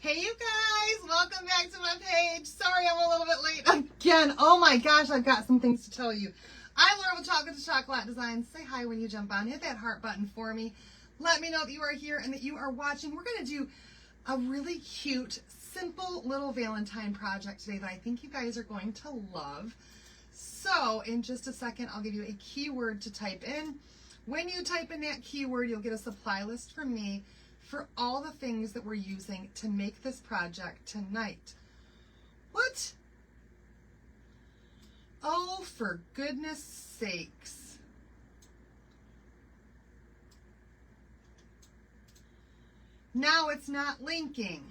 Hey you guys, welcome back to my page. Sorry I'm a little bit late again. Oh my gosh, I've got some things to tell you. I'm Laura with Chocolate to Chocolate Designs. Say hi when you jump on. Hit that heart button for me. Let me know that you are here and that you are watching. We're going to do a really cute, simple little Valentine project today that I think you guys are going to love. So in just a second, I'll give you a keyword to type in. When you type in that keyword, you'll get a supply list from me for all the things that we're using to make this project tonight. What? Oh, for goodness sakes. Now it's not linking.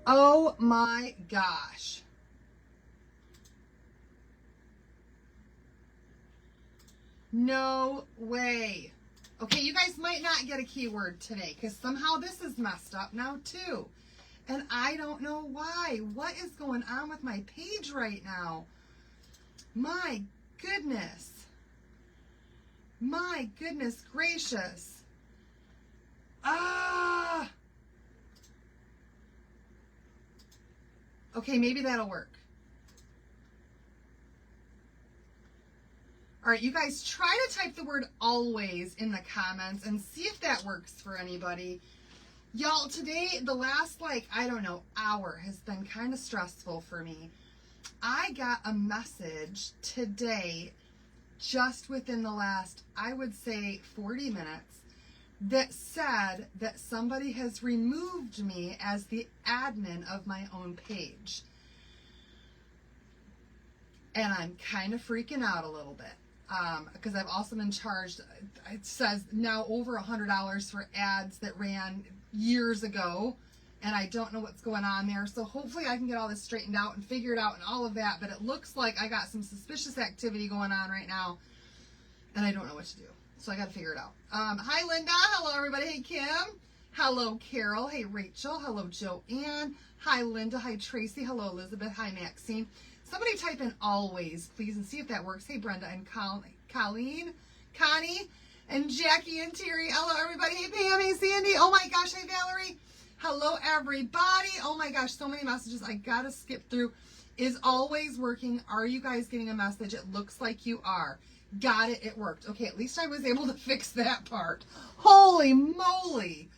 Oh my gosh. No way. Okay, you guys might not get a keyword today because somehow this is messed up now too. And I don't know why. What is going on with my page right now? My goodness. My goodness gracious. Ah. Okay, maybe that'll work. All right, you guys try to type the word always in the comments and see if that works for anybody. Y'all, today, the last, hour has been kind of stressful for me. I got a message today, just within the last, I would say 40 minutes, that said that somebody has removed me as the admin of my own page. And I'm kind of freaking out a little bit. Because I've also been charged, it says now over $100 for ads that ran years ago, and I don't know what's going on there. So hopefully I can get all this straightened out and figured out and all of that, but it looks like I got some suspicious activity going on right now, and I don't know what to do. So I got to figure it out. Hi Linda, hello everybody. Hey Kim, hello Carol, hey Rachel, hello Joanne, hi Linda, hi Tracy, hello Elizabeth, hi Maxine. Somebody type in always, please, and see if that works. Hey, Brenda and Colleen, Connie, and Jackie and Terry. Hello, everybody. Hey, Pam. Hey, Sandy. Oh, my gosh. Hey, Valerie. Hello, everybody. Oh, my gosh. So many messages. I got to skip through. Is always working. Are you guys getting a message? It looks like you are. Got it. It worked. Okay, at least I was able to fix that part. Holy moly.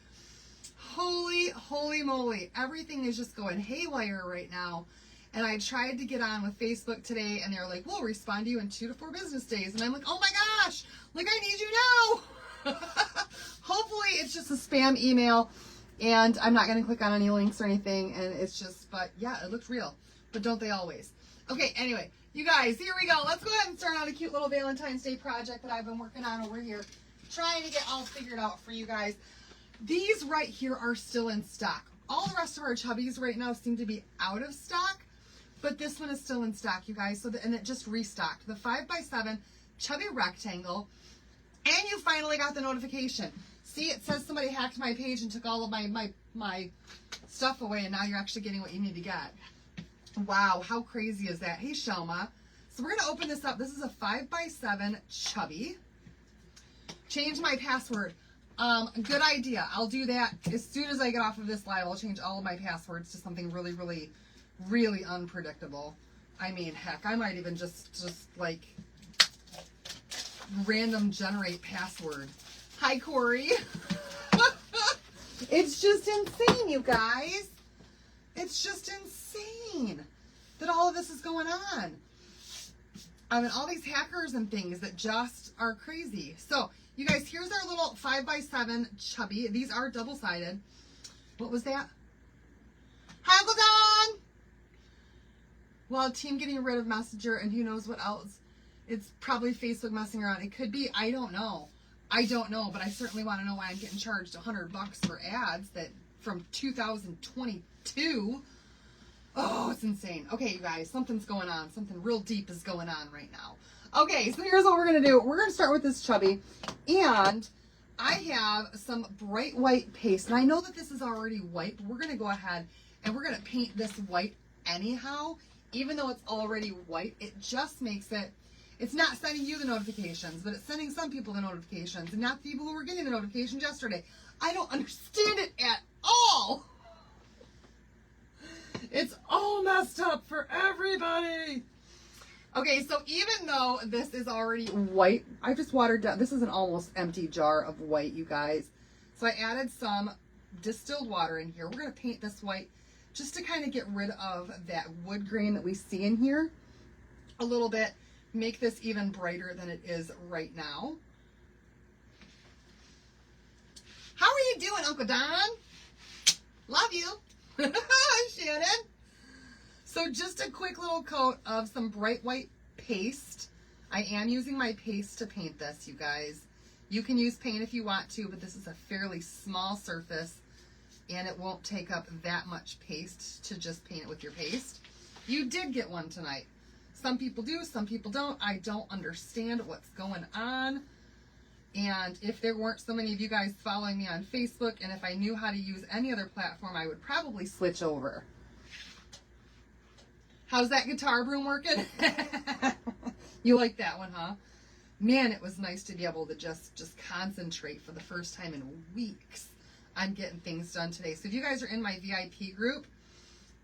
Holy moly. Everything is just going haywire right now. And I tried to get on with Facebook today, and they're like, we'll respond to you in 2 to 4 business days. And I'm like, oh my gosh, like I need you now. Hopefully it's just a spam email, and I'm not going to click on any links or anything. And it's just, but yeah, it looked real. But don't they always? Okay, anyway, you guys, here we go. Let's go ahead and start on a cute little Valentine's Day project that I've been working on over here, trying to get all figured out for you guys. These right here are still in stock. All the rest of our Chubbies right now seem to be out of stock. But this one is still in stock, you guys. And it just restocked. The 5x7 Chubby Rectangle. And you finally got the notification. See, it says somebody hacked my page and took all of my stuff away. And now you're actually getting what you need to get. Wow, how crazy is that? Hey, Shelma. So we're going to open this up. This is a 5x7 Chubby. Change my password. Good idea. I'll do that as soon as I get off of this live. I'll change all of my passwords to something really unpredictable. I mean, heck, I might even just like random generate password. Hi, Corey. It's just insane, you guys. It's just insane that all of this is going on. I mean, all these hackers and things that just are crazy. So, you guys, here's our little 5x7 Chubby. These are double-sided. What was that? Hi, Uncle Don! Well, team getting rid of Messenger and who knows what else. It's probably Facebook messing around. It could be. I don't know. But I certainly want to know why I'm getting charged $100 for ads that from 2022. Oh, it's insane. Okay, you guys, something's going on. Something real deep is going on right now. Okay, so here's what we're going to do. We're going to start with this Chubby. And I have some bright white paste. And I know that this is already white, but we're going to go ahead and we're going to paint this white anyhow. Even though it's already white, it just makes it It's not sending you the notifications, but it's sending some people the notifications, and not the people who were getting the notifications yesterday. I don't understand it at all. It's all messed up for everybody. Okay, so even though this is already white, I just watered down. This is an almost empty jar of white, you guys. So I added some distilled water in here. We're going to paint this white just to kind of get rid of that wood grain that we see in here a little bit. Make this even brighter than it is right now. How are you doing, Uncle Don? Love you. Shannon. So just a quick little coat of some bright white paste. I am using my paste to paint this, you guys. You can use paint if you want to, but this is a fairly small surface and it won't take up that much paste to just paint it with your paste. You did get one tonight. Some people do, some people don't. I don't understand what's going on. And if there weren't so many of you guys following me on Facebook, and if I knew how to use any other platform, I would probably switch over. How's that guitar broom working? You like that one, huh? Man, it was nice to be able to just concentrate for the first time in weeks on getting things done today. So if you guys are in my VIP group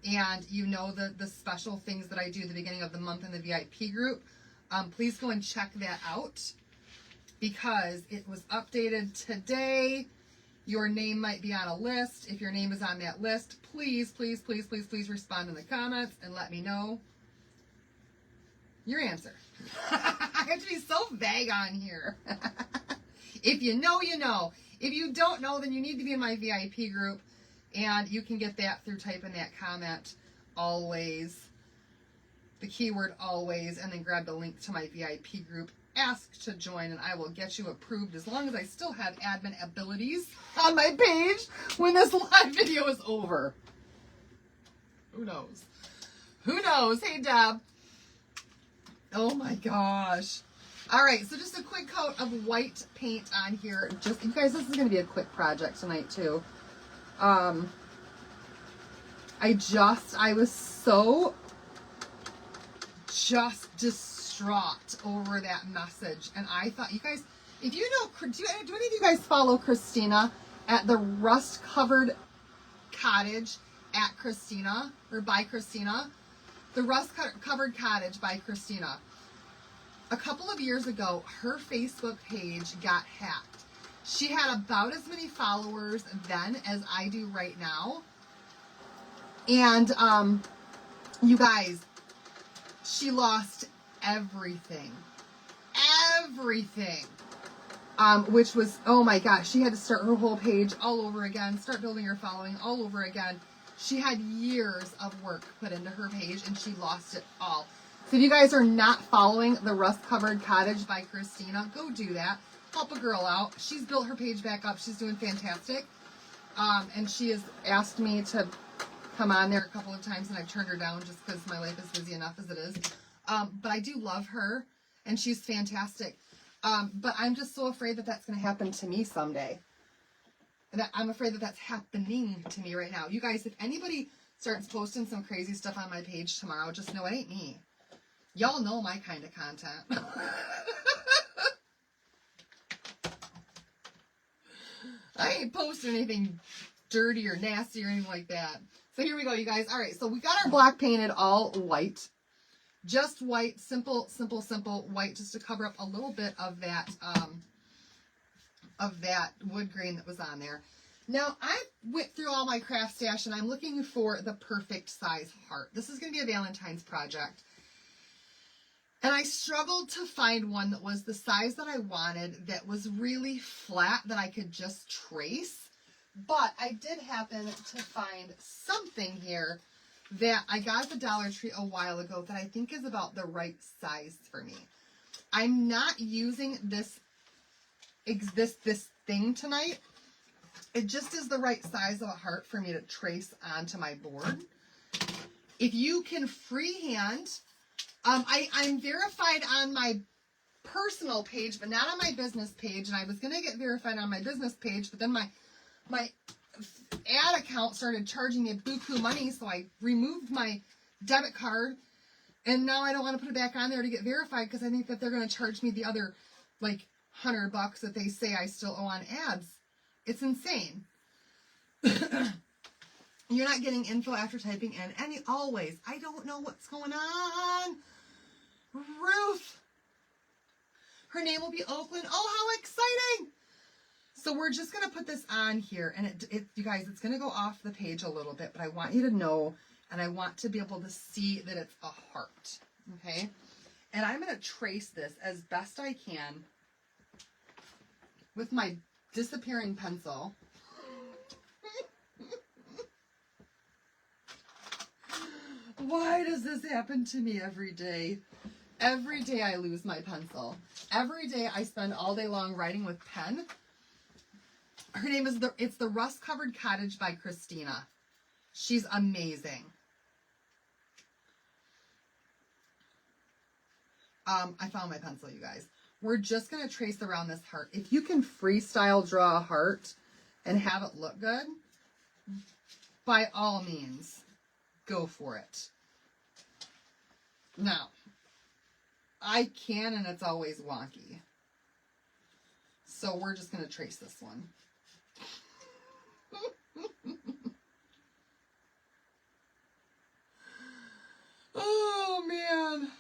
and you know the special things that I do at the beginning of the month in the VIP group, please go and check that out because it was updated today. Your name might be on a list. If your name is on that list, please, please, please, please, please respond in the comments and let me know your answer. I have to be so vague on here. If you know, you know. If you don't know, then you need to be in my VIP group, and you can get that through typing that comment, always, the keyword always, and then grab the link to my VIP group. Ask to join, and I will get you approved as long as I still have admin abilities on my page when this live video is over. Who knows? Who knows? Hey, Deb. Oh my gosh. All right, so just a quick coat of white paint on here. Just, you guys, this is going to be a quick project tonight too. I was so just distraught over that message. And I thought, you guys, if you know, do any of you guys follow Christina at the Rust Covered Cottage at Christina, or by Christina? The Rust Covered Cottage by Christina. A couple of years ago, her Facebook page got hacked. She had about as many followers then as I do right now. And, you guys, she lost everything. Everything. Which was, oh my gosh, she had to start her whole page all over again, start building her following all over again. She had years of work put into her page and she lost it all. So if you guys are not following the Rust Covered Cottage by Christina, go do that. Help a girl out. She's built her page back up. She's doing fantastic. And she has asked me to come on there a couple of times and I've turned her down just because my life is busy enough as it is. But I do love her and she's fantastic. But I'm just so afraid that that's going to happen to me someday. That I'm afraid that that's happening to me right now. You guys, if anybody starts posting some crazy stuff on my page tomorrow, just know it ain't me. Y'all know my kind of content. I ain't posting anything dirty or nasty or anything like that. So here we go, you guys. All right, so we got our block painted all white. Just white, simple, simple, simple white, just to cover up a little bit of that wood grain that was on there. Now, I went through all my craft stash and I'm looking for the perfect size heart. This is going to be a Valentine's project. And I struggled to find one that was the size that I wanted, that was really flat, that I could just trace. But I did happen to find something here that I got at the Dollar Tree a while ago that I think is about the right size for me. I'm not using this thing tonight. It just is the right size of a heart for me to trace onto my board. If you can freehand, I'm verified on my personal page, but not on my business page. And I was going to get verified on my business page, but then my ad account started charging me buku money, so I removed my debit card And now I don't want to put it back on there to get verified because I think that they're going to charge me the other like $100 that they say I still owe on ads. It's insane. You're not getting info after typing in any always. I don't know what's going on. Ruth. Her name will be Oakland. Oh, how exciting. So we're just going to put this on here. And you guys, it's going to go off the page a little bit, but I want you to know, and I want to be able to see that it's a heart. Okay. And I'm going to trace this as best I can with my disappearing pencil. Why does this happen to me every day? Every day I lose my pencil. Every day I spend all day long writing with pen. Her name is it's the Rust Covered Cottage by Christina. She's amazing. I found my pencil, you guys. We're just going to trace around this heart. If you can freestyle draw a heart and have it look good, by all means, go for it. Now, I can, and it's always wonky. So we're just going to trace this one. Oh, man.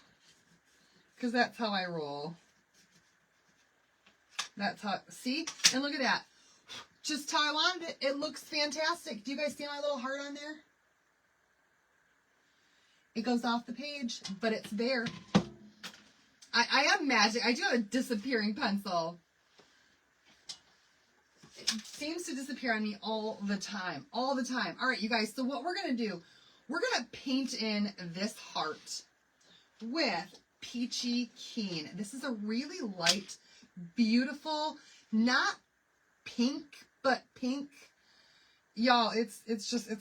Because that's how I roll. That's how, see? And look at that. Just how I wanted it. It looks fantastic. Do you guys see my little heart on there? It goes off the page, but it's there. I am magic. I do have a disappearing pencil. It seems to disappear on me all the time. All the time. All right, you guys. So what we're going to do, we're going to paint in this heart with Peachy Keen. This is a really light, beautiful, not pink, but pink. Y'all, it's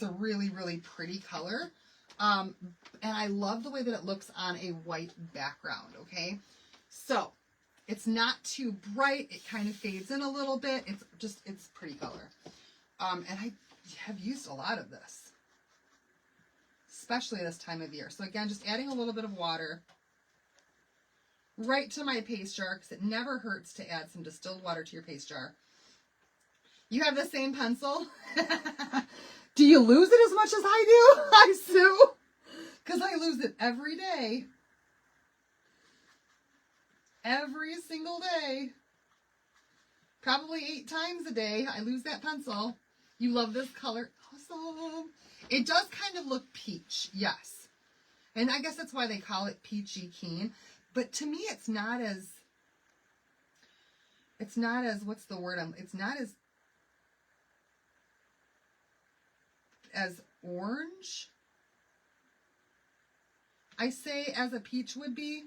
a really, really pretty color. And I love the way that it looks on a white background, okay? So, it's not too bright. It kind of fades in a little bit. It's pretty color. And I have used a lot of this, especially this time of year. So again, just adding a little bit of water right to my paste jar, because it never hurts to add some distilled water to your paste jar. You have the same pencil? Do you lose it as much as I do? I do. Because I lose it every day. Every single day. Probably 8 times a day I lose that pencil. You love this color? Awesome. It does kind of look peach, yes. And I guess that's why they call it Peachy Keen. But to me, it's not as, what's the word? It's not as orange, I say, as a peach would be,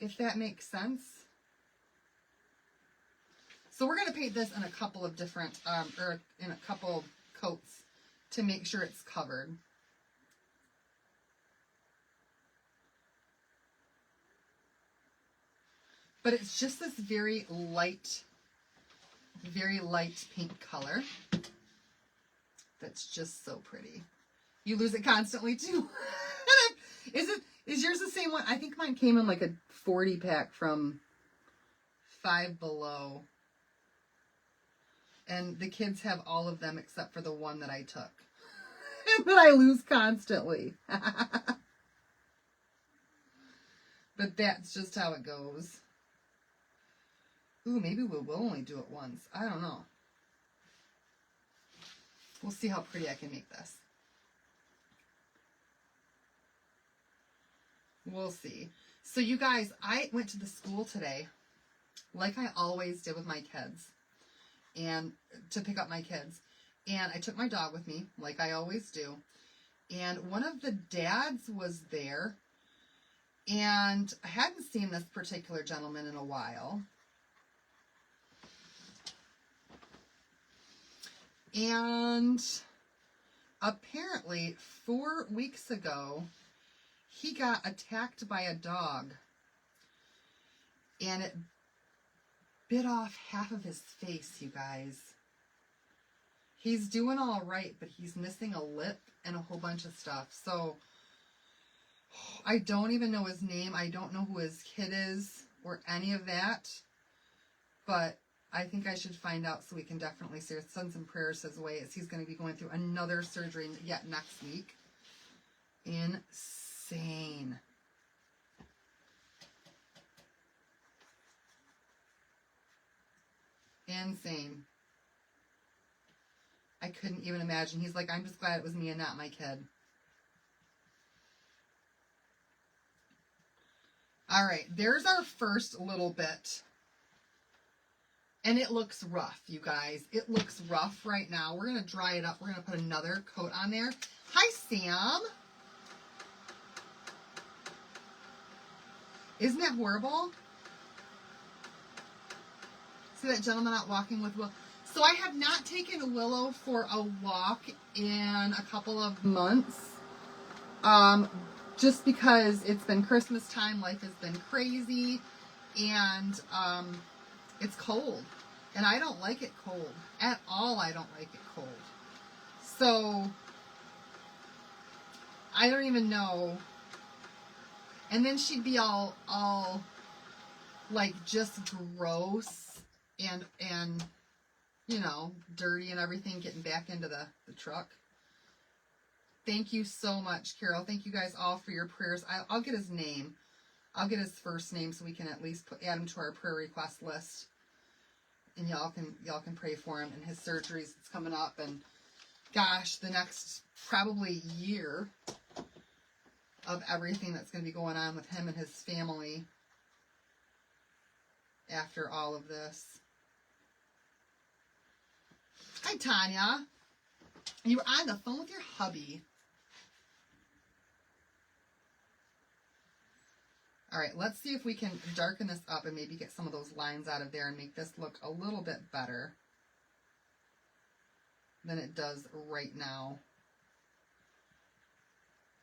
if that makes sense. So we're going to paint this in a couple of different, or in a couple coats to make sure it's covered. But it's just this very light pink color. That's just so pretty. You lose it constantly too. Is yours the same one? I think mine came in like a 40 pack from Five Below. And the kids have all of them except for the one that I took. That I lose constantly. But that's just how it goes. Ooh, maybe we will only do it once. I don't know. We'll see how pretty I can make this. We'll see. So you guys, I went to the school today, like I always did with my kids, and to pick up my kids. And I took my dog with me, like I always do. And one of the dads was there, and I hadn't seen this particular gentleman in a while. And apparently 4 weeks ago, he got attacked by a dog, and it bit off half of his face, you guys. He's doing all right, but he's missing a lip and a whole bunch of stuff. So I don't even know his name. I don't know who his kid is or any of that. But I think I should find out so we can definitely send some prayers his way, as he's going to be going through another surgery yet next week. Insane. Insane. I couldn't even imagine. He's like, I'm just glad it was me and not my kid. All right, there's our first little bit. And it looks rough, you guys. It looks rough right now. We're going to dry it up. We're going to put another coat on there. Hi, Sam. Isn't that horrible? See that gentleman out walking with Willow? So I have not taken Willow for a walk in a couple of months. Just because it's been Christmas time. Life has been crazy. And it's cold. And I don't like it cold. At all, I don't like it cold. So, I don't even know. And then she'd be all like, just gross and you know, dirty and everything, getting back into the truck. Thank you so much, Carol. Thank you guys all for your prayers. I'll get his name. I'll get his first name so we can at least add him to our prayer request list. And y'all can pray for him and his surgeries that's coming up. And gosh, the next probably year of everything that's going to be going on with him and his family after all of this. Hi, Tanya. You were on the phone with your hubby. All right, let's see if we can darken this up and maybe get some of those lines out of there and make this look a little bit better than it does right now.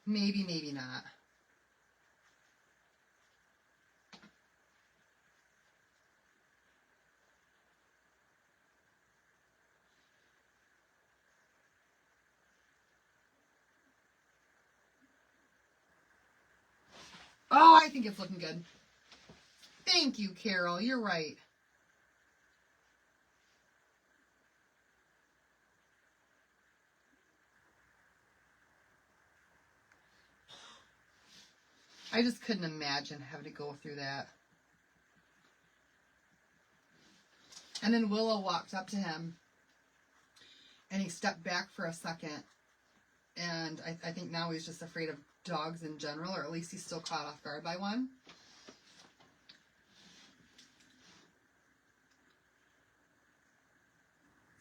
Maybe, maybe not. Oh, I think it's looking good. Thank you, Carol. You're right. I just couldn't imagine having to go through that. And then Willow walked up to him, and he stepped back for a second. And I think now he's just afraid of dogs in general, or at least he's still caught off guard by one.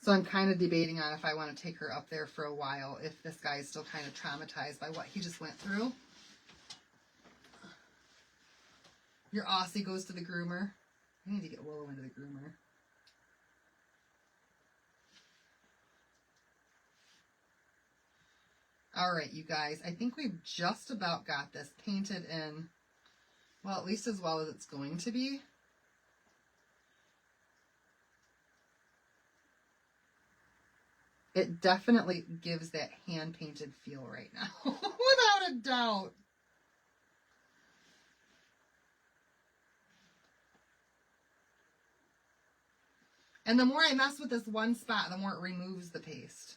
So I'm kind of debating on if I want to take her up there for a while, if this guy is still kind of traumatized by what he just went through. Your Aussie goes to the groomer. I need to get Willow into the groomer. All right, you guys. I think we've just about got this painted in, well, at least as well as it's going to be. It definitely gives that hand-painted feel right now, without a doubt. And the more I mess with this one spot, the more it removes the paste.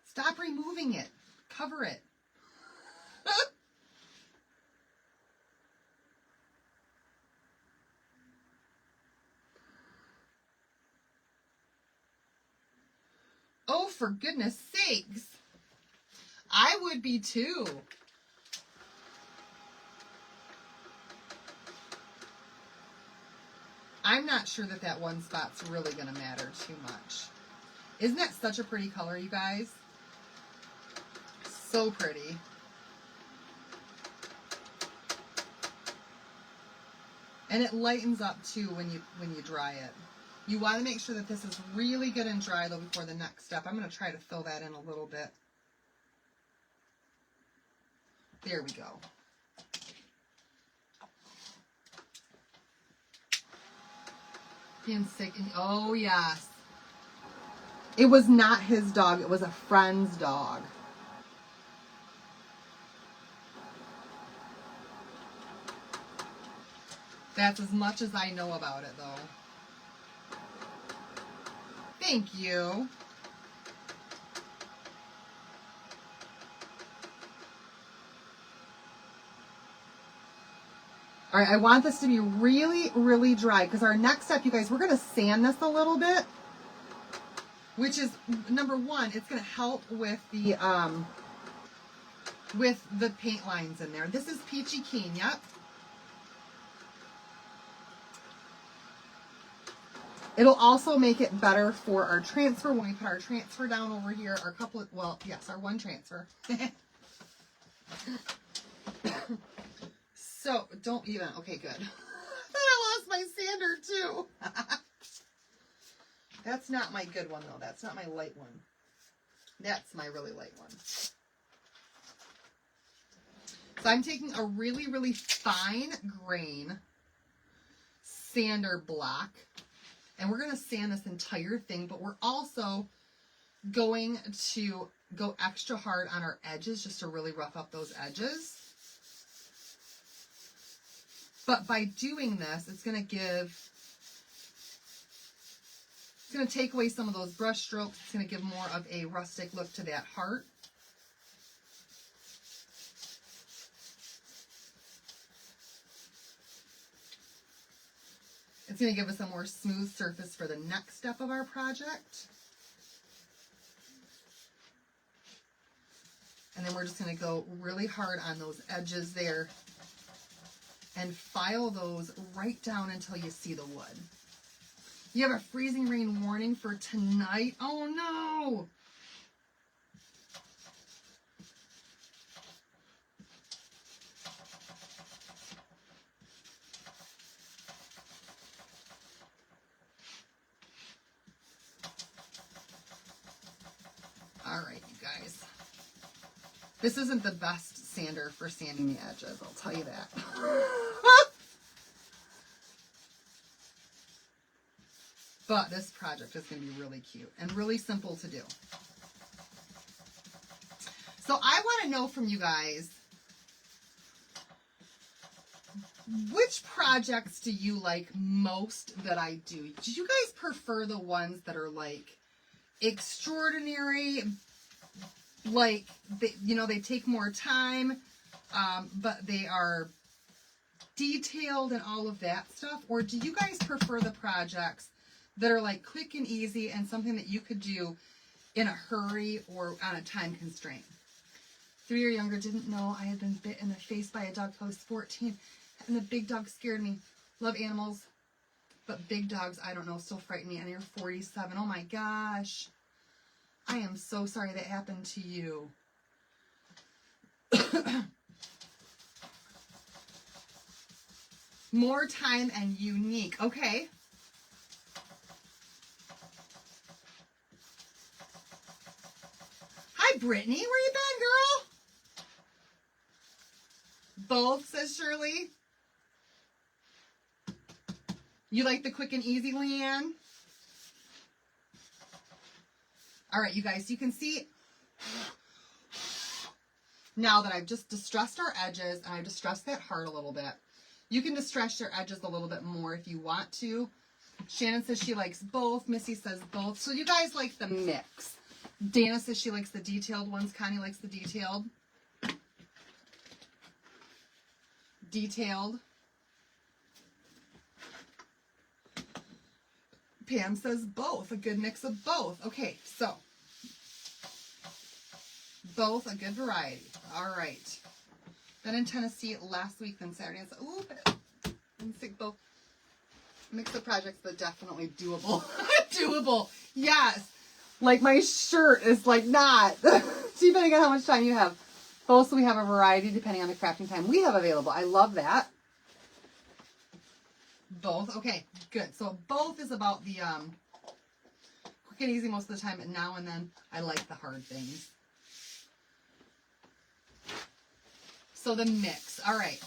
Stop removing it. Cover it. Oh, for goodness sakes. I would be too. I'm not sure that that one spot's really going to matter too much. Isn't that such a pretty color, you guys? So pretty. And it lightens up too when you dry it. You want to make sure that this is really good and dry though before the next step. I'm going to try to fill that in a little bit. There we go. Being sick. And, oh, yes. It was not his dog. It was a friend's dog. That's as much as I know about it, though. Thank you. All right, I want this to be really, really dry because our next step, you guys, we're going to sand this a little bit, which is, number one, it's going to help with the paint lines in there. This is Peachy Keen, yep. It'll also make it better for our transfer when we put our transfer down over here. Our couple of, well, yes, our one transfer. So, don't even, okay, good. I lost my sander too. That's not my good one though. That's not my light one. That's my really light one. So I'm taking a really, really fine grain sander block. And we're going to sand this entire thing, but we're also going to go extra hard on our edges just to really rough up those edges. But by doing this, it's going to take away some of those brush strokes. It's going to give more of a rustic look to that heart. It's going to give us a more smooth surface for the next step of our project. And then we're just going to go really hard on those edges there and file those right down until you see the wood. You have a freezing rain warning for tonight. Oh no! All right, you guys. This isn't the best sander for sanding the edges, I'll tell you that. But this project is going to be really cute and really simple to do. So I want to know from you guys, which projects do you like most that I do? Do you guys prefer the ones that are like extraordinary, like they take more time, but they are detailed and all of that stuff? Or do you guys prefer the projects that are like quick and easy and something that you could do in a hurry or on a time constraint? 3 or younger, didn't know I had been bit in the face by a dog till I was 14, and the big dog scared me. Love animals, but big dogs, I don't know, still frighten me. And you're 47. Oh my gosh. I am so sorry that happened to you. More time and unique. Okay. Hi, Brittany. Where you been, girl? Both, says Shirley. You like the quick and easy, Leanne? All right, you guys, you can see now that I've just distressed our edges and I've distressed that heart a little bit. You can distress your edges a little bit more if you want to. Shannon says she likes both. Missy says both. So you guys like the mix. Dana says she likes the detailed ones. Connie likes the detailed. Detailed. Pam says both. A good mix of both. Okay, so both a good variety. All right. Been in Tennessee last week, then Saturday. And so, ooh, I'm sick. Both mix of projects, but definitely doable. Doable. Yes. Like my shirt is like not. Depending on how much time you have. Both, so we have a variety depending on the crafting time we have available. I love that. Both. Okay, good. So both is about the quick and easy most of the time, and now and then I like the hard things. So the mix. All right.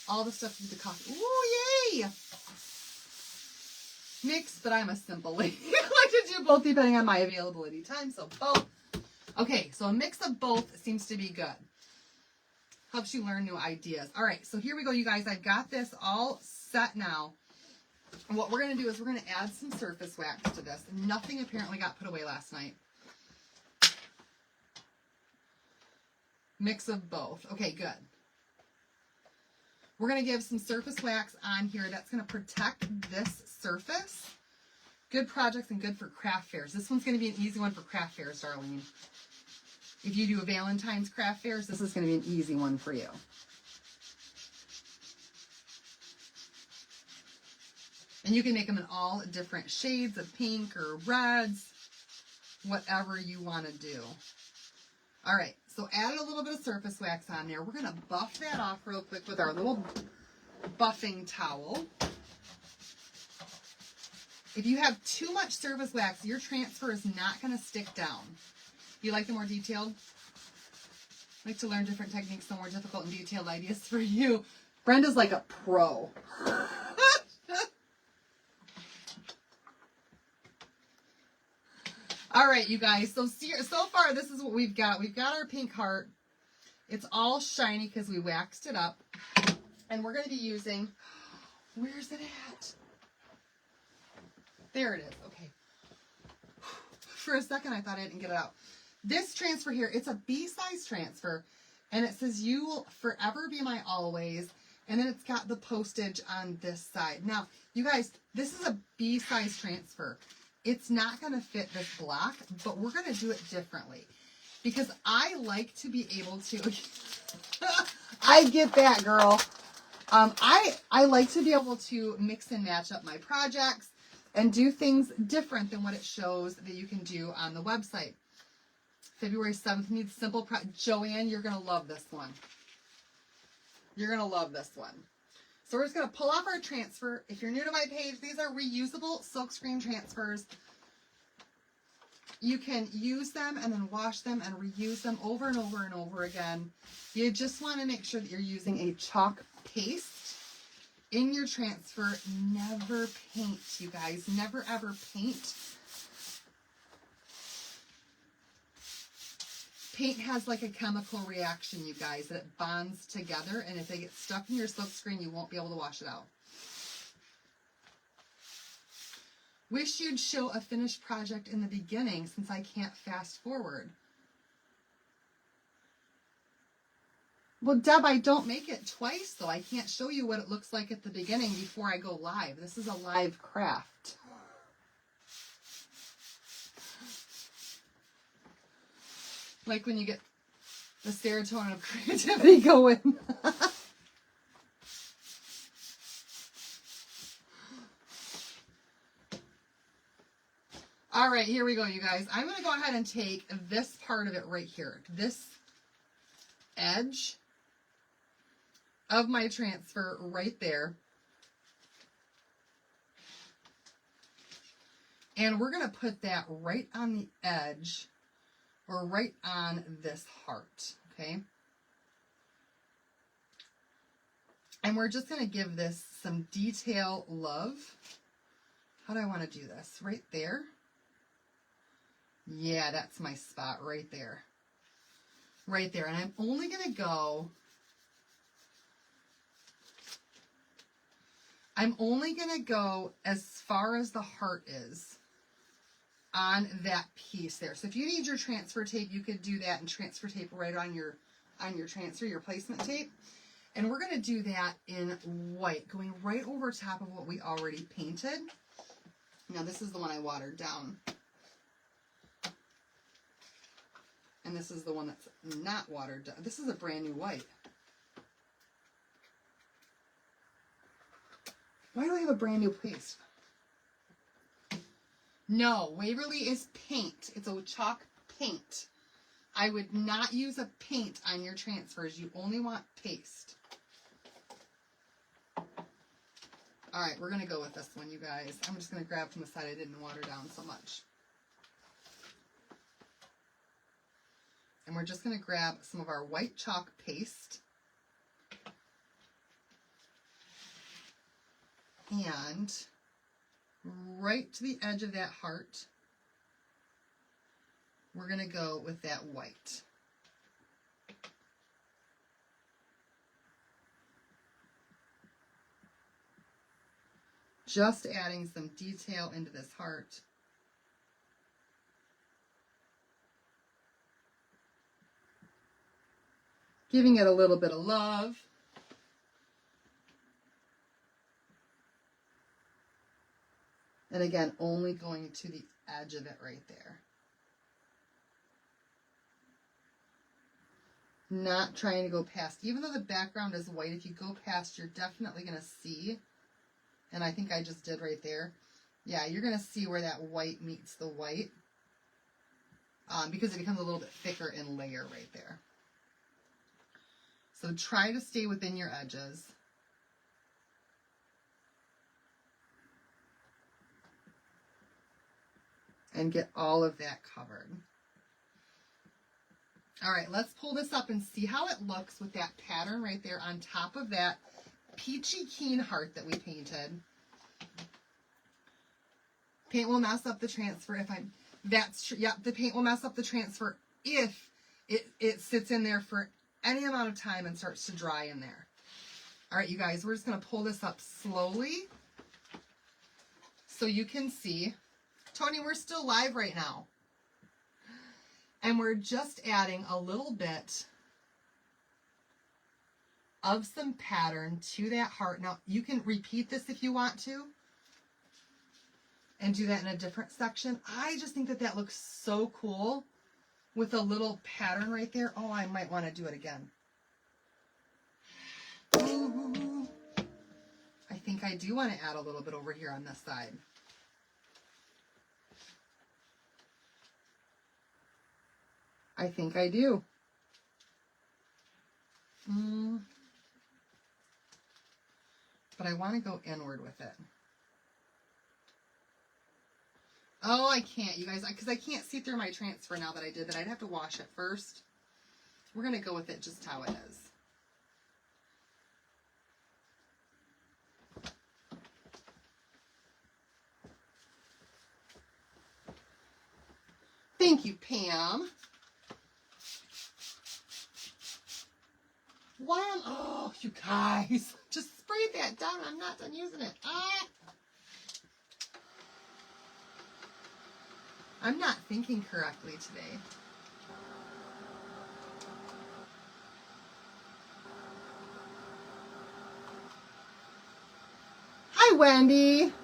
All the stuff with the coffee. Ooh, yay! Mix, but I'm a simple lady. I like to do both depending on my availability time, so both. Okay, so a mix of both seems to be good. Helps you learn new ideas. All right, so here we go, you guys. I've got this all set now. And what we're going to do is we're going to add some surface wax to this. Nothing apparently got put away last night. Mix of both. Okay, good. We're going to give some surface wax on here that's going to protect this surface. Good projects and good for craft fairs. This one's going to be an easy one for craft fairs, Darlene. If you do a Valentine's craft fairs, this is going to be an easy one for you. And you can make them in all different shades of pink or reds, whatever you want to do. All right, so added a little bit of surface wax on there. We're going to buff that off real quick with our little buffing towel. If you have too much surface wax, your transfer is not going to stick down. You like the more detailed? Like to learn different techniques, the more difficult and detailed ideas for you. Brenda's like a pro. All right, you guys. So far, this is what we've got. We've got our pink heart. It's all shiny because we waxed it up. And we're going to be using... Where's it at? There it is. Okay. For a second, I thought I didn't get it out. This transfer here, it's a B-size transfer, and it says, "You will forever be my always," and then it's got the postage on this side. Now, you guys, this is a B-size transfer. It's not going to fit this block, but we're going to do it differently, because I like to be able to, I get that, girl. I like to be able to mix and match up my projects and do things different than what it shows that you can do on the website. February 7th needs simple. Joanne, you're going to love this one. You're going to love this one. So we're just going to pull off our transfer. If you're new to my page, these are reusable silkscreen transfers. You can use them and then wash them and reuse them over and over and over again. You just want to make sure that you're using a chalk paste in your transfer. Never paint, you guys. Never, ever paint. Paint has like a chemical reaction, you guys, that it bonds together, and if they get stuck in your silkscreen, you won't be able to wash it out. Wish you'd show a finished project in the beginning since I can't fast forward. Well, Deb, I don't make it twice, though. I can't show you what it looks like at the beginning before I go live. This is a live craft. Like when you get the serotonin of creativity going. All right, here we go, you guys. I'm going to go ahead and take this part of it right here. This edge of my transfer right there. And we're going to put that right on the edge, or right on this heart, okay? And we're just going to give this some detail love. How do I want to do this? Right there? Yeah, that's my spot right there. Right there. And I'm only going to go... as far as the heart is on that piece there. So if you need your transfer tape, you could do that and transfer tape right on your transfer, your placement tape. And we're going to do that in white, going right over top of what we already painted. Now this is the one I watered down. And this is the one that's not watered down. This is a brand new white. Why do I have a brand new paste? No, Waverly is paint. It's a chalk paint. I would not use a paint on your transfers. You only want paste. All right, we're going to go with this one, you guys. I'm just going to grab from the side I didn't water down so much. And we're just going to grab some of our white chalk paste. And right to the edge of that heart, we're going to go with that white. Just adding some detail into this heart. Giving it a little bit of love. And again, only going to the edge of it right there. Not trying to go past. Even though the background is white, if you go past, you're definitely going to see. And I think I just did right there. Yeah, you're going to see where that white meets the white. Because it becomes a little bit thicker in layer right there. So try to stay within your edges. And get all of that covered. All right, let's pull this up and see how it looks with that pattern right there on top of that peachy keen heart that we painted. Paint will mess up the transfer if I'm, that's true. Yep, the paint will mess up the transfer if it sits in there for any amount of time and starts to dry in there. All right, you guys, we're just going to pull this up slowly so you can see. Tony, we're still live right now. And we're just adding a little bit of some pattern to that heart. Now, you can repeat this if you want to and do that in a different section. I just think that that looks so cool with a little pattern right there. Oh, I might want to do it again. Ooh. I think I do want to add a little bit over here on this side. I think I do. But I want to go inward with it. Oh, I can't, you guys, because I can't see through my transfer now that I did that. I'd have to wash it first. We're going to go with it just how it is. Thank you, Pam. Why am, oh, you guys, just spray that down. I'm not done using it. Ah. I'm not thinking correctly today. Hi, Wendy.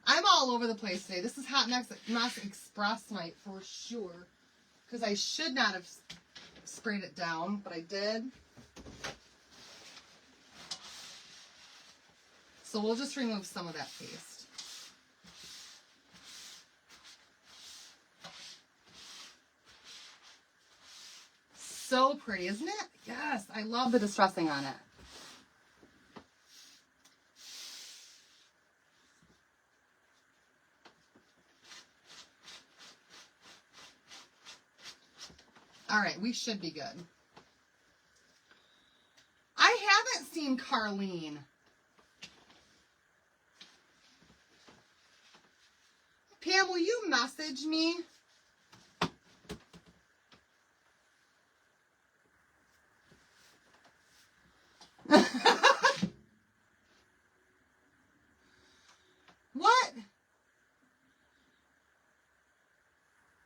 I'm all over the place today. This is Hot Mess Express night for sure. Because I should not have sprayed it down, but I did. So we'll just remove some of that paste. So pretty, isn't it? Yes, I love the distressing on it. All right, we should be good. I haven't seen Carlene. Pam, will you message me? What?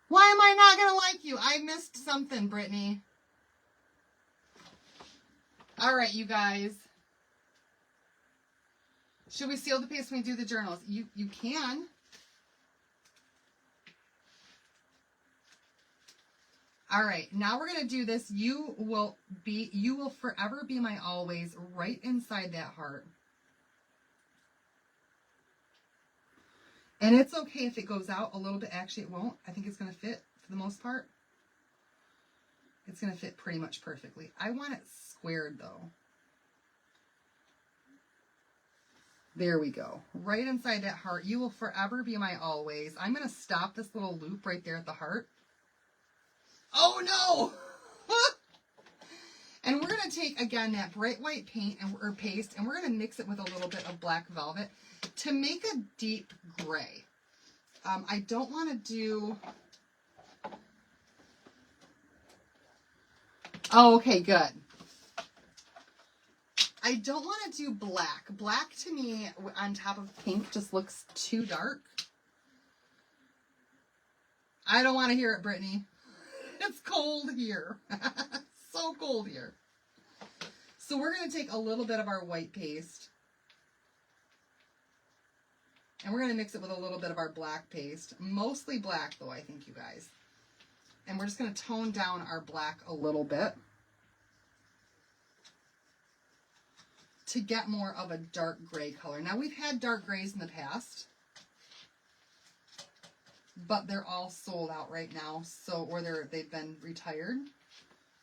Why am I not going to like you? I missed something, Brittany. All right, you guys. Should we seal the paste when we do the journals? You can. All right, now we're going to do this. You will forever be my always right inside that heart. And it's okay if it goes out a little bit. Actually, it won't. I think it's going to fit for the most part. It's going to fit pretty much perfectly. I want it squared, though. There we go. Right inside that heart. You will forever be my always. I'm going to stop this little loop right there at the heart. Oh, no! And we're going to take, again, that bright white paint or paste, and we're going to mix it with a little bit of black velvet to make a deep gray. I don't want to do... Oh, okay, good. I don't want to do black. Black to me on top of pink just looks too dark. I don't want to hear it, Brittany. It's cold here. So cold here. So we're going to take a little bit of our white paste. And we're going to mix it with a little bit of our black paste. Mostly black, though, I think, you guys. And we're just going to tone down our black a little bit to get more of a dark gray color. Now, we've had dark grays in the past, but they're all sold out right now, so or they've been retired.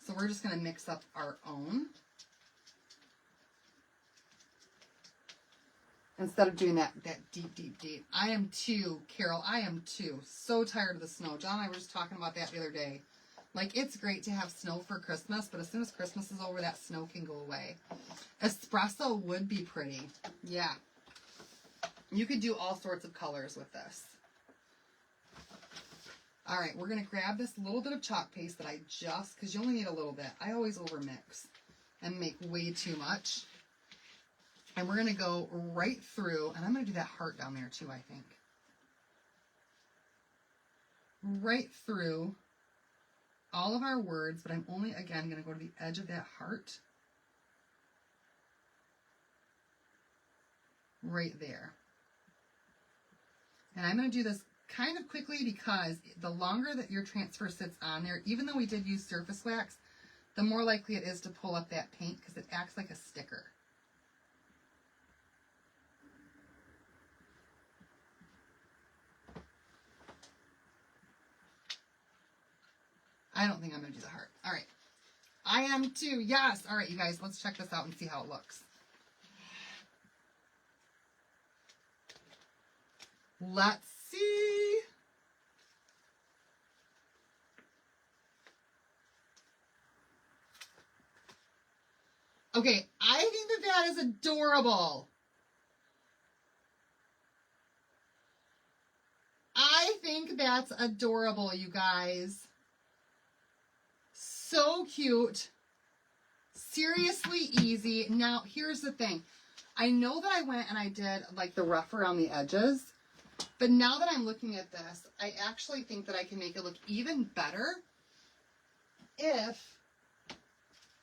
So we're just going to mix up our own. Instead of doing that deep. I am too, Carol, I am too. So tired of the snow. John and I were just talking about that the other day. Like, it's great to have snow for Christmas, but as soon as Christmas is over, that snow can go away. Espresso would be pretty. Yeah. You could do all sorts of colors with this. All right, we're going to grab this little bit of chalk paste that I just, because you only need a little bit. I always overmix and make way too much. And we're going to go right through, and I'm going to do that heart down there too, I think. Right through all of our words, but I'm only, again, going to go to the edge of that heart. Right there. And I'm going to do this kind of quickly because the longer that your transfer sits on there, even though we did use surface wax, the more likely it is to pull up that paint because it acts like a sticker. I don't think I'm going to do the heart. All right. I am too. Yes. All right, you guys, let's check this out and see how it looks. Let's see. Okay, I think that that is adorable. I think that's adorable, you guys. So cute. Seriously easy. Now, here's the thing. I know that I went and I did like the rough around the edges, but now that I'm looking at this, I actually think that I can make it look even better if,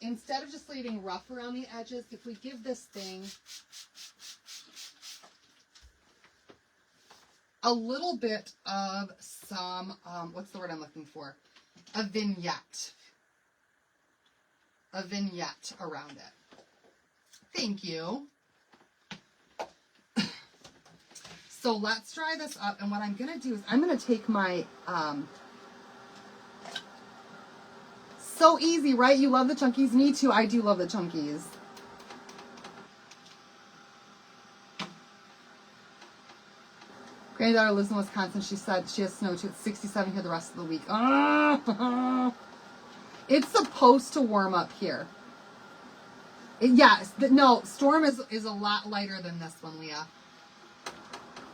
instead of just leaving rough around the edges, if we give this thing a little bit of some, what's the word I'm looking for? A vignette. A vignette around it. Thank you. So let's dry this up, and what I'm going to do is I'm going to take my, so easy, right? You love the chunkies? Me too. I do love the chunkies. Granddaughter lives in Wisconsin. She said she has snow too. It's 67 here the rest of the week. It's supposed to warm up here. Yes. No, Storm is a lot lighter than this one, Leah.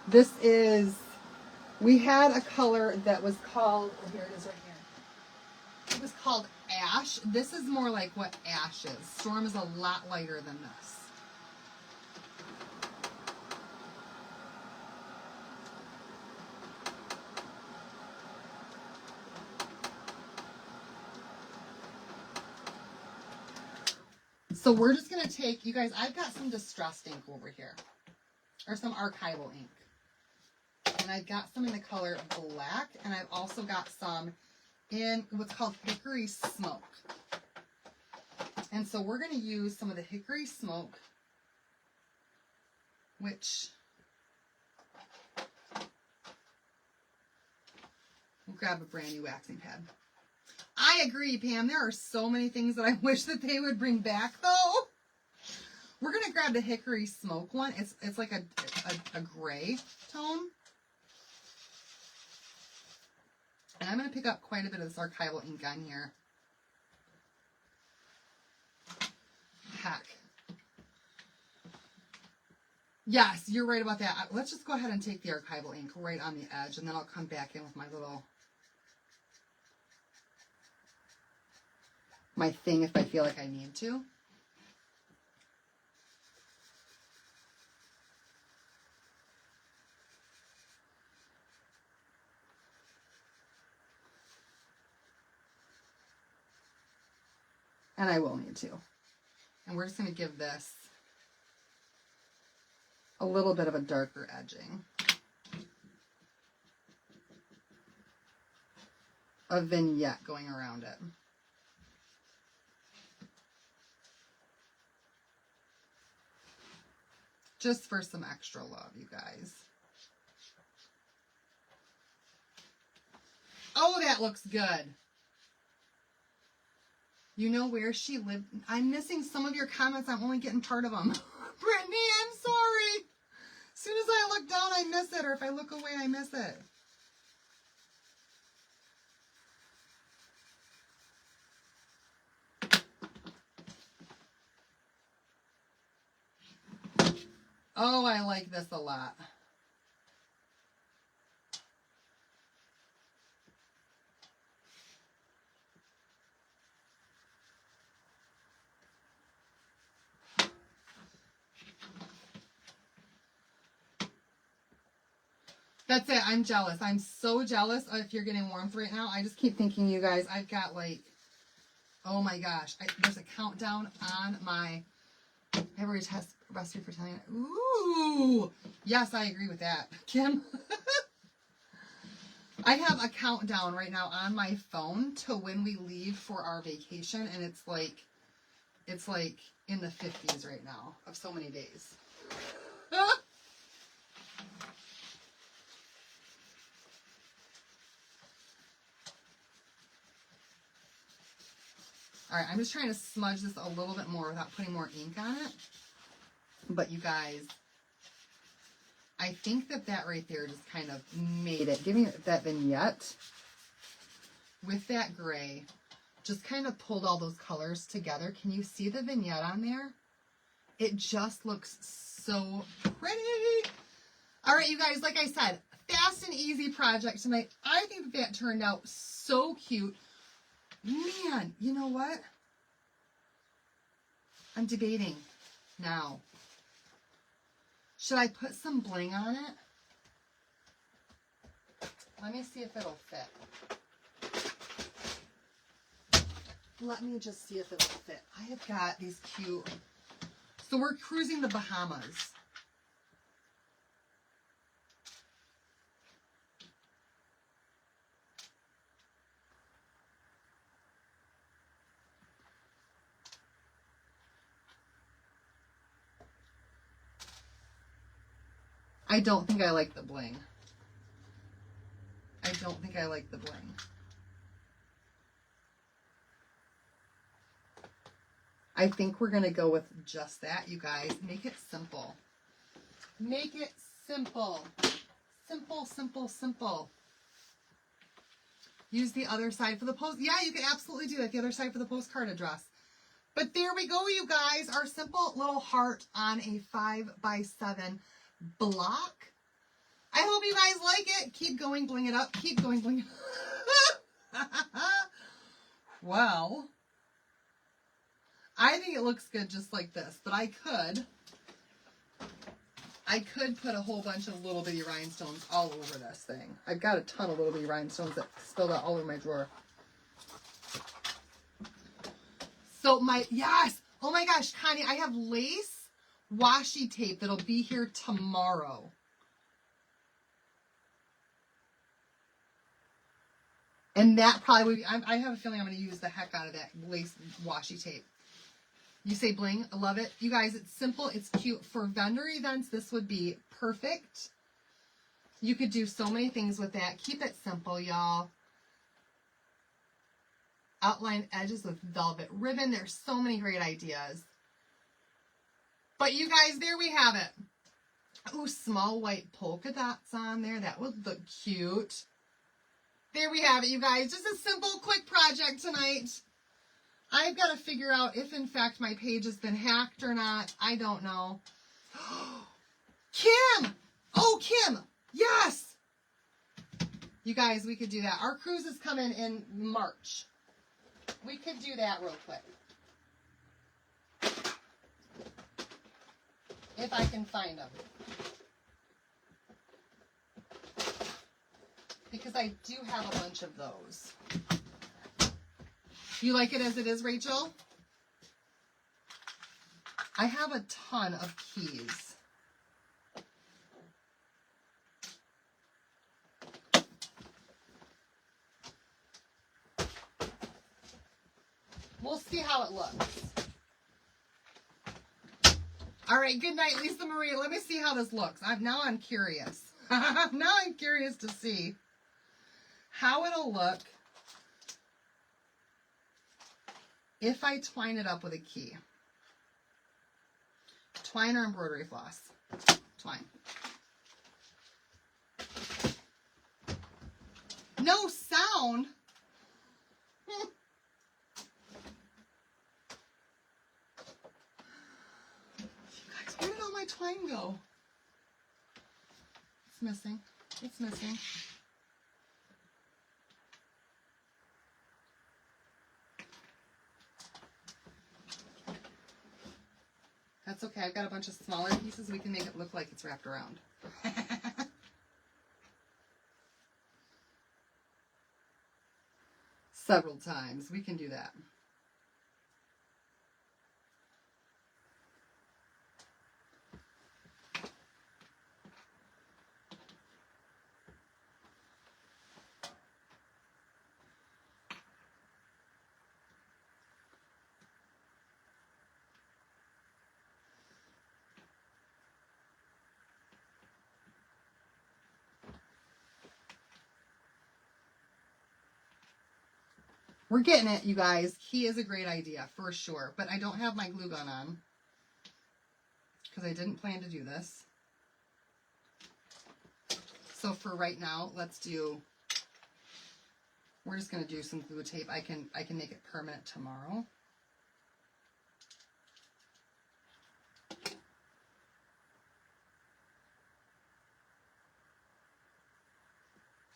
This is, we had a color that was called, oh, here it is right here. It was called Ash. This is more like what Ash is. Storm is a lot lighter than this. So we're just going to take, you guys, I've got some distressed ink over here. Or some archival ink. And I've got some in the color black. And I've also got some in what's called Hickory Smoke. And so we're going to use some of the Hickory Smoke, which, we'll grab a brand new waxing pad. I agree, Pam. There are so many things that I wish that they would bring back, though. We're going to grab the Hickory Smoke one. It's like a gray tone. And I'm going to pick up quite a bit of this archival ink on here. Heck. Yes, you're right about that. Let's just go ahead and take the archival ink right on the edge, and then I'll come back in with my my thing if I feel like I need to. And I will need to. And we're just going to give this a little bit of a darker edging. A vignette going around it. Just for some extra love, you guys. Oh, that looks good. You know where she lived? I'm missing some of your comments. I'm only getting part of them. Brittany, I'm sorry. As soon as I look down, I miss it. Or if I look away, I miss it. Oh, I like this a lot. That's it. I'm jealous. I'm so jealous if you're getting warmth right now. I just keep thinking, you guys, I've got like, oh my gosh. There's a countdown on my every test recipe for Italian. Ooh. Yes, I agree with that, Kim. I have a countdown right now on my phone to when we leave for our vacation. And it's like in the 50s right now of so many days. All right, I'm just trying to smudge this a little bit more without putting more ink on it. But you guys, I think that right there just kind of made it. Giving it that vignette with that gray just kind of pulled all those colors together. Can you see the vignette on there? It just looks so pretty. All right, you guys, like I said, fast and easy project tonight. I think that turned out so cute. Man, you know what? I'm debating now. Should I put some bling on it? Let me see if it'll fit. Let me just see if it'll fit. I have got these cute... So we're cruising the Bahamas. I don't think I like the bling. I don't think I like the bling. I think we're going to go with just that, you guys. Make it simple. Make it simple. Simple, simple, simple. Use the other side for the post. Yeah, you can absolutely do that. The other side for the postcard address. But there we go, you guys. Our simple little heart on a 5x7 block. I hope you guys like it. Keep going, bling it up. Keep going, bling it up. Well, I think it looks good just like this, but I could put a whole bunch of little bitty rhinestones all over this thing. I've got a ton of little bitty rhinestones that spilled out all over my drawer. So yes! Oh my gosh, Connie, I have lace washi tape that'll be here tomorrow. And that probably would be, I have a feeling I'm going to use the heck out of that lace washi tape. You say bling, I love it. You guys, it's simple, it's cute. For vendor events, this would be perfect. You could do so many things with that. Keep it simple, y'all. Outline edges with velvet ribbon. There's so many great ideas. But you guys, there we have it. Ooh, small white polka dots on there. That would look cute. There we have it, you guys. Just a simple, quick project tonight. I've got to figure out if, in fact, my page has been hacked or not. I don't know. Kim! Oh, Kim! Yes! You guys, we could do that. Our cruise is coming in March. We could do that real quick. If I can find them. Because I do have a bunch of those. You like it as it is, Rachel? I have a ton of keys. We'll see how it looks. All right, good night, Lisa Marie. Let me see how this looks. Now I'm curious. Now I'm curious to see how it'll look if I twine it up with a key. Twine or embroidery floss? Twine. No sound? Where did all my twine go? It's missing. It's missing. That's okay. I've got a bunch of smaller pieces. We can make it look like it's wrapped around. Several times. We can do that. We're getting it, you guys. Key is a great idea, for sure. But I don't have my glue gun on because I didn't plan to do this. So for right now, we're just going to do some glue tape. I can make it permanent tomorrow.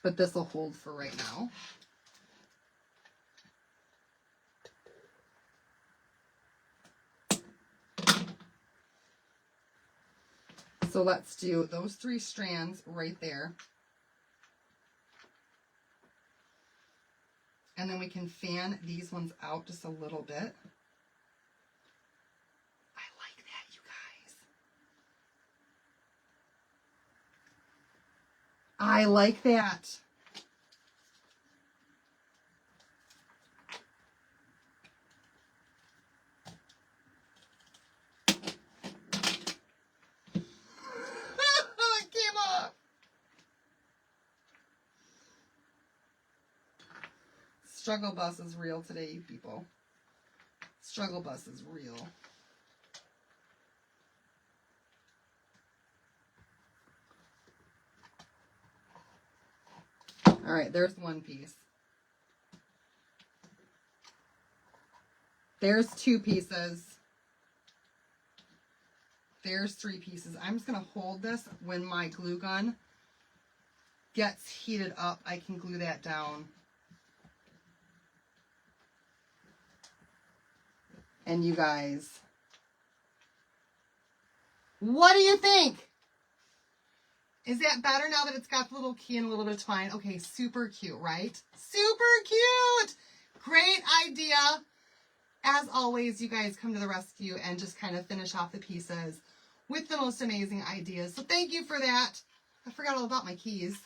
But this will hold for right now. So let's do those 3 strands right there. And then we can fan these ones out just a little bit. I like that, you guys. I like that. Struggle bus is real today, you people. Struggle bus is real. All right, there's one piece. There's 2 pieces. There's 3 pieces. I'm just going to hold this. When my glue gun gets heated up, I can glue that down. And you guys, what do you think? Is that better now that it's got the little key and a little bit of twine? Okay, super cute, right? Super cute! Great idea. As always, you guys come to the rescue and just kind of finish off the pieces with the most amazing ideas. So thank you for that. I forgot all about my keys.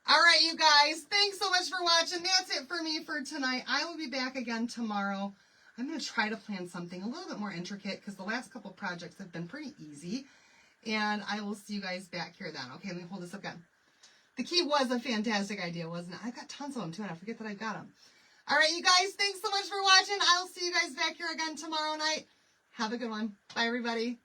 All right, you guys, thanks so much for watching. That's it for me for tonight. I will be back again tomorrow. I'm going to try to plan something a little bit more intricate because the last couple projects have been pretty easy. And I will see you guys back here then. Okay, let me hold this up again. The key was a fantastic idea, wasn't it? I've got tons of them too, and I forget that I've got them. All right, you guys, thanks so much for watching. I'll see you guys back here again tomorrow night. Have a good one. Bye, everybody.